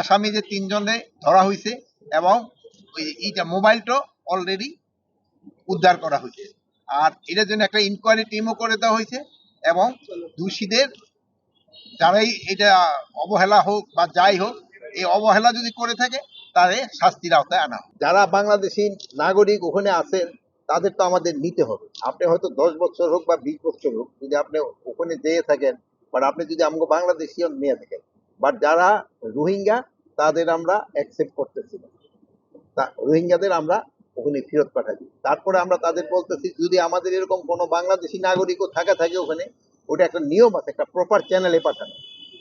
আসামি যে 3 জনে ধরা হয়েছে এবং এইটা মোবাইলটা অলরেডি উদ্ধার করা হয়েছে। আর এটার জন্য একটা ইনকোয়ারি টিমও করে দেওয়া হয়েছে এবং দোষীদের যারাই এটা অবহেলা হোক বা যাই হোক, এই অবহেলা যদি করে থাকে তারে শাস্তির আওতায় আনা হোক। যারা বাংলাদেশি নাগরিক ওখানে আছেন তাদের তো আমাদের নিতে হবে। আপনি হয়তো 10 বছর হোক বা 20 বছর হোক, যদি আপনি ওখানে যেয়ে থাকেন, বাট আপনি যদি আমাকে বাংলাদেশি নিয়ে থাকেন, বাট যারা রোহিঙ্গা তাদের আমরা অ্যাকসেপ্ট করতেছি না। রোহিঙ্গাদের আমরা ওখানে ফেরত পাঠাই। তারপরে আমরা তাদের বলতেছি যদি আমাদের এরকম কোনো বাংলাদেশি নাগরিকও থাকে ওখানে, ওটা একটা নিয়ম আছে, একটা প্রপার চ্যানেলে পাঠানো,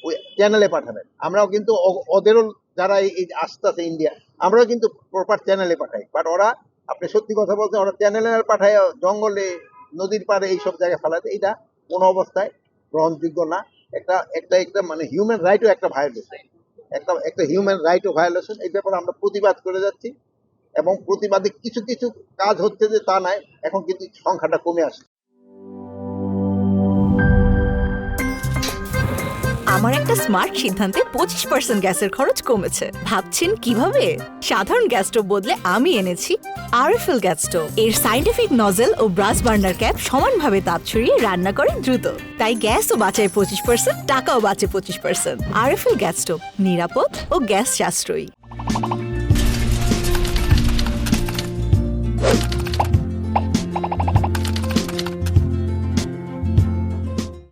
ওই চ্যানেলে পাঠাবেন। আমরাও কিন্তু ওদেরও যারা এই আসতেছে ইন্ডিয়া, আমরাও কিন্তু প্রপার চ্যানেলে পাঠাই। বাট ওরা, আপনি সত্যি কথা বলছেন, ওরা চ্যানেলে পাঠায় জঙ্গলে, নদীর পাড়ে এইসব জায়গায় ফেলাতে, এটা কোনো অবস্থায় গ্রহণযোগ্য না। একটা একটা একটা মানে হিউম্যান রাইটও একটা ভায়োলেশন, একটা হিউম্যান রাইটও ভায়োলেশন। এই ব্যাপারে আমরা প্রতিবাদ করে যাচ্ছি এবং প্রতিবাদে কিছু কিছু কাজ হচ্ছে যে তা নাই, এখন কিন্তু সংখ্যাটা কমে আসছে। আমার একটা স্মার্ট সিদ্ধান্তে 25% গ্যাসের খরচ কমেছে। ভাবছেন কিভাবে? সাধারণ গ্যাস স্টোভ বদলে আমি এনেছি আরএফএল গ্যাস স্টোভ। এর সাইন্টিফিক নজল ও ব্রাস বার্নার ক্যাপ সমানভাবে তাপ ছড়িয়ে রান্না করে দ্রুত। তাই গ্যাসও বাঁচায় 25%, টাকাও বাঁচে 25%। আরএফএল গ্যাস স্টোভ, নিরাপদ ও গ্যাস সাশ্রয়ী।